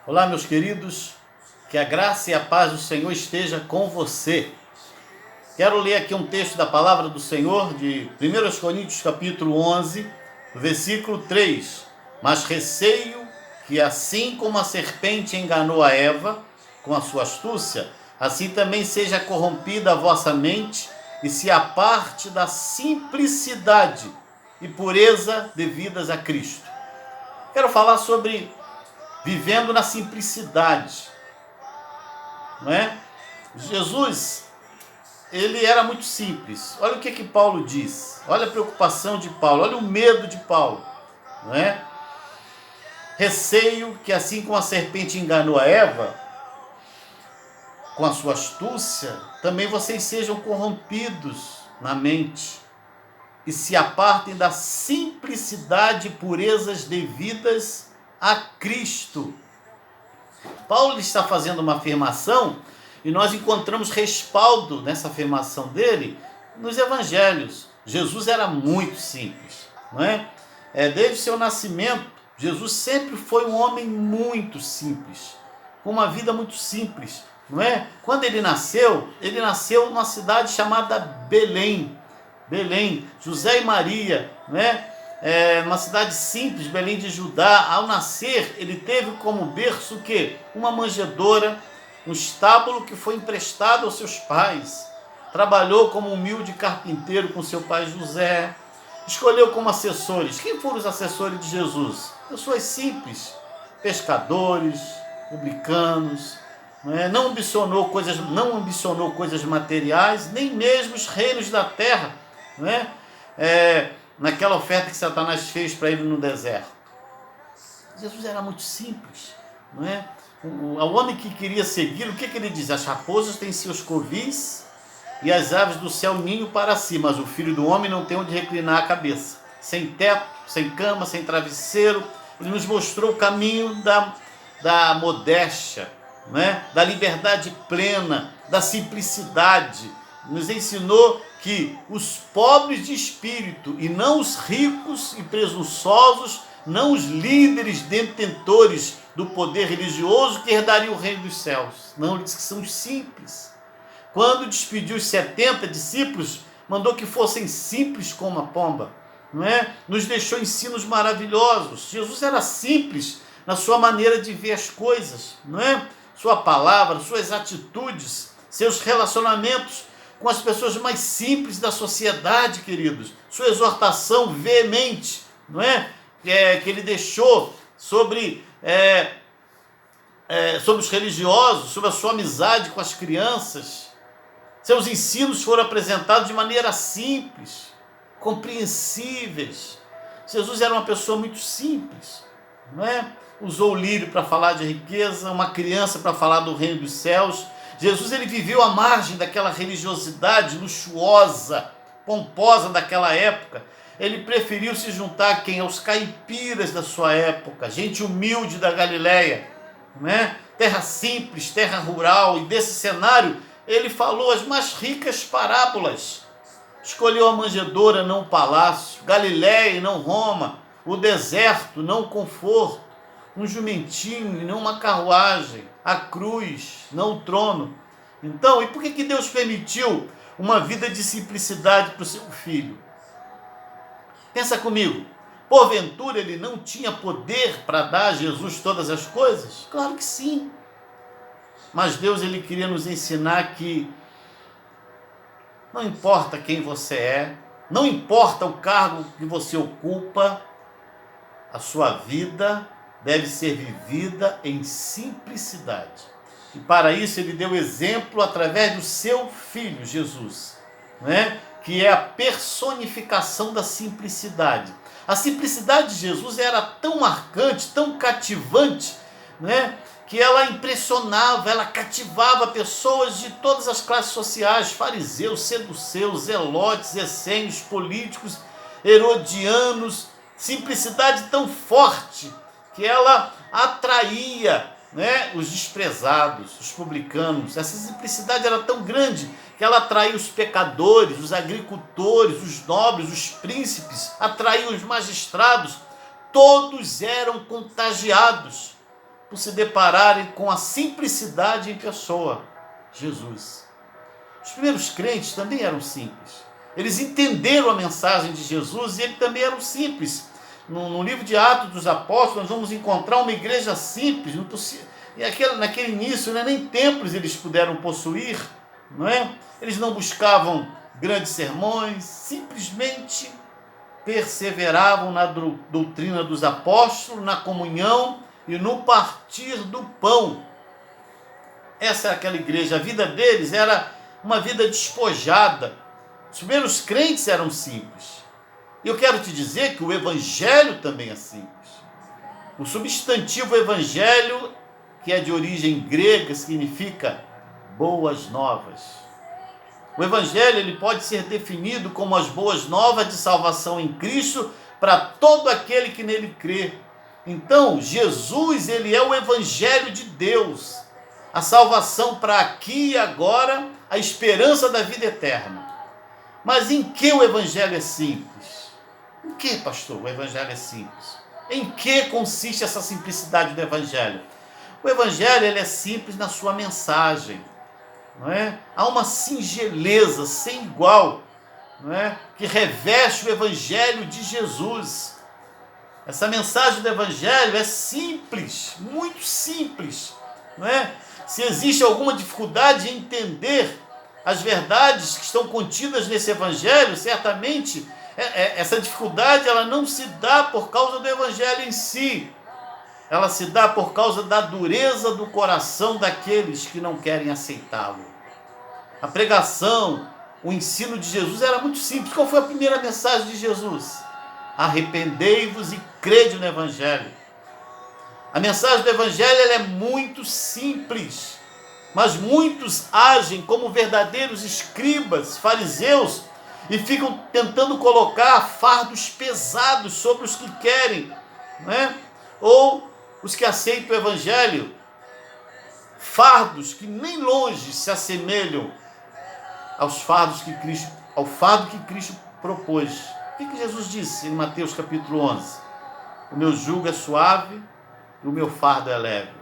Olá, meus queridos, que a graça e a paz do Senhor esteja com você. Quero ler aqui um texto da palavra do Senhor de 1 Coríntios capítulo 11, versículo 3. Mas receio que assim como a serpente enganou a Eva com a sua astúcia, assim também seja corrompida a vossa mente e se aparte da simplicidade e pureza devidas a Cristo. Quero falar sobre vivendo na simplicidade, não é? Jesus, ele era muito simples. Olha o que Paulo diz. Olha a preocupação de Paulo, olha o medo de Paulo, não é? Receio que assim como a serpente enganou a Eva com a sua astúcia, também vocês sejam corrompidos na mente e se apartem da simplicidade e purezas devidas a Cristo. Paulo está fazendo uma afirmação e nós encontramos respaldo nessa afirmação dele nos evangelhos. Jesus era muito simples, não é? Desde seu nascimento, Jesus sempre foi um homem muito simples, com uma vida muito simples, não é? Quando ele nasceu numa cidade chamada Belém. José e Maria, não é? Uma cidade simples, Belém de Judá. Ao nascer, ele teve como berço o quê? Uma manjedoura, um estábulo que foi emprestado aos seus pais. Trabalhou como humilde carpinteiro com seu pai José. Escolheu como assessores. Quem foram os assessores de Jesus? Pessoas simples, pescadores, publicanos. Não ambicionou coisas materiais, nem mesmo os reinos da terra, não é? Naquela oferta que Satanás fez para ele no deserto. Jesus era muito simples, não é? O homem que queria segui-lo, o que ele diz? As raposas têm seus covis e as aves do céu ninho para si, mas o filho do homem não tem onde reclinar a cabeça. Sem teto, sem cama, sem travesseiro, ele nos mostrou o caminho da modéstia, não é? Da liberdade plena, da simplicidade. Nos ensinou que os pobres de espírito e não os ricos e presunçosos, não os líderes detentores do poder religioso que herdariam o reino dos céus. Não, ele disse que são os simples. Quando despediu os 70 discípulos, mandou que fossem simples como a pomba, não é? Nos deixou ensinos maravilhosos. Jesus era simples na sua maneira de ver as coisas, não é? Sua palavra, suas atitudes, seus relacionamentos com as pessoas mais simples da sociedade, queridos. Sua exortação veemente, não é? Que ele deixou sobre os religiosos, sobre a sua amizade com as crianças. Seus ensinos foram apresentados de maneira simples, compreensíveis. Jesus era uma pessoa muito simples, não é? Usou o lírio para falar de riqueza, uma criança para falar do reino dos céus. Jesus, ele viveu à margem daquela religiosidade luxuosa, pomposa daquela época. Ele preferiu se juntar a quem? Aos caipiras da sua época, gente humilde da Galileia, não é? Terra simples, terra rural, e desse cenário ele falou as mais ricas parábolas. Escolheu a manjedoura, não o palácio, Galileia e não Roma, o deserto, não o conforto, um jumentinho e não uma carruagem, a cruz, não o trono. Então, e por que Deus permitiu uma vida de simplicidade para o seu filho? Pensa comigo, porventura ele não tinha poder para dar a Jesus todas as coisas? Claro que sim. Mas Deus, ele queria nos ensinar que não importa quem você é, não importa o cargo que você ocupa, a sua vida deve ser vivida em simplicidade. E para isso ele deu exemplo através do seu filho, Jesus, né? Que é a personificação da simplicidade. A simplicidade de Jesus era tão marcante, tão cativante, né? Que ela impressionava, ela cativava pessoas de todas as classes sociais, fariseus, seduceus, zelotes, essênios, políticos, herodianos. Simplicidade tão forte que ela atraía, né, os desprezados, os publicanos. Essa simplicidade era tão grande que ela atraía os pecadores, os agricultores, os nobres, os príncipes, atraía os magistrados. Todos eram contagiados por se depararem com a simplicidade em pessoa, Jesus. Os primeiros crentes também eram simples. Eles entenderam a mensagem de Jesus e eles também eram simples. No livro de Atos dos Apóstolos, nós vamos encontrar uma igreja simples. Naquele início, né, nem templos eles puderam possuir, não é? Eles não buscavam grandes sermões, simplesmente perseveravam na doutrina dos apóstolos, na comunhão e no partir do pão. Essa é aquela igreja. A vida deles era uma vida despojada. Os primeiros crentes eram simples. E eu quero te dizer que o evangelho também é simples. O substantivo evangelho, que é de origem grega, significa boas novas. O evangelho ele pode ser definido como as boas novas de salvação em Cristo para todo aquele que nele crê. Então, Jesus, ele é o evangelho de Deus, a salvação para aqui e agora, a esperança da vida eterna. Mas em que o evangelho é simples? Em que, pastor, o evangelho é simples? Em que consiste essa simplicidade do evangelho? O evangelho ele é simples na sua mensagem, não é? Há uma singeleza sem igual, não é? Que reveste o evangelho de Jesus. Essa mensagem do evangelho é simples, muito simples, não é? Se existe alguma dificuldade em entender as verdades que estão contidas nesse evangelho, certamente essa dificuldade ela não se dá por causa do evangelho em si. Ela se dá por causa da dureza do coração daqueles que não querem aceitá-lo. A pregação, o ensino de Jesus era muito simples. Qual foi a primeira mensagem de Jesus? Arrependei-vos e crede no evangelho. A mensagem do evangelho ela é muito simples, mas muitos agem como verdadeiros escribas, fariseus, e ficam tentando colocar fardos pesados sobre os que querem, né? Ou os que aceitam o evangelho, fardos que nem longe se assemelham ao fardo que Cristo propôs. O que Jesus disse em Mateus capítulo 11? O meu jugo é suave e o meu fardo é leve.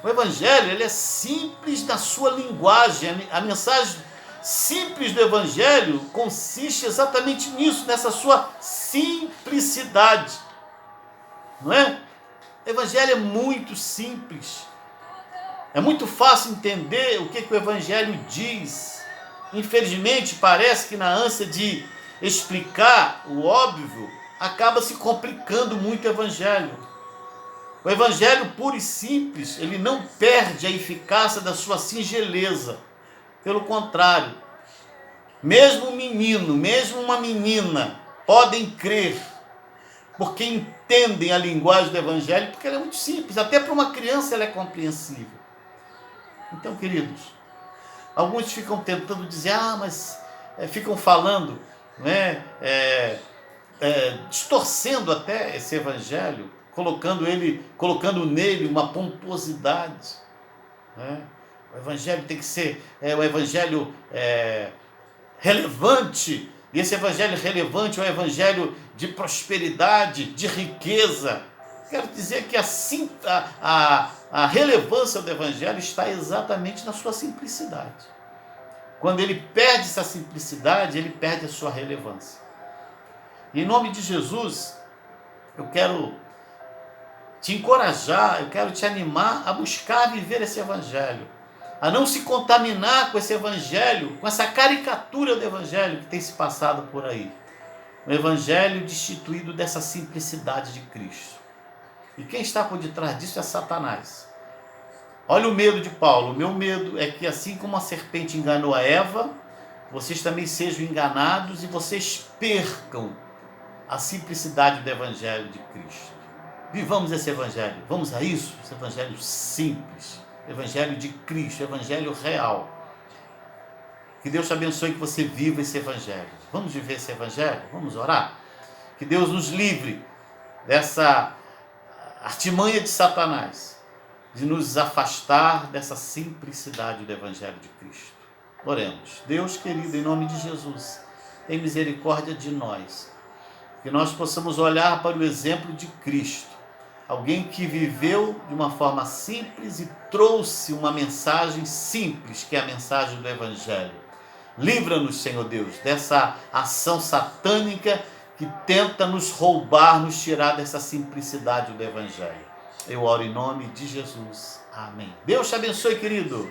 O evangelho ele é simples na sua linguagem. A mensagem simples do evangelho consiste exatamente nisso, nessa sua simplicidade. Não é? O evangelho é muito simples. É muito fácil entender o que o evangelho diz. Infelizmente, parece que na ânsia de explicar o óbvio, acaba se complicando muito o evangelho. O evangelho puro e simples, ele não perde a eficácia da sua singeleza. Pelo contrário, mesmo um menino, mesmo uma menina, podem crer, porque entendem a linguagem do evangelho, porque ela é muito simples. Até para uma criança ela é compreensível. Então, queridos, alguns ficam tentando dizer, mas ficam falando, né, distorcendo até esse evangelho, colocando nele uma pomposidade, né? O evangelho tem que ser o evangelho relevante, e esse evangelho relevante é o evangelho de prosperidade, de riqueza. Quero dizer que a relevância do evangelho está exatamente na sua simplicidade. Quando ele perde essa simplicidade, ele perde a sua relevância. E em nome de Jesus, eu quero te encorajar, eu quero te animar a buscar viver esse evangelho, a não se contaminar com esse evangelho, com essa caricatura do evangelho que tem se passado por aí. O evangelho destituído dessa simplicidade de Cristo. E quem está por detrás disso é Satanás. Olha o medo de Paulo. O meu medo é que assim como a serpente enganou a Eva, vocês também sejam enganados e vocês percam a simplicidade do evangelho de Cristo. Vivamos esse evangelho. Vamos a isso? Esse evangelho simples. Evangelho de Cristo, evangelho real. Que Deus te abençoe, que você viva esse evangelho. Vamos viver esse evangelho? Vamos orar? Que Deus nos livre dessa artimanha de Satanás, de nos afastar dessa simplicidade do evangelho de Cristo. Oremos. Deus querido, em nome de Jesus, tem misericórdia de nós. Que nós possamos olhar para o exemplo de Cristo, alguém que viveu de uma forma simples e trouxe uma mensagem simples, que é a mensagem do Evangelho. Livra-nos, Senhor Deus, dessa ação satânica que tenta nos roubar, nos tirar dessa simplicidade do Evangelho. Eu oro em nome de Jesus. Amém. Deus te abençoe, querido.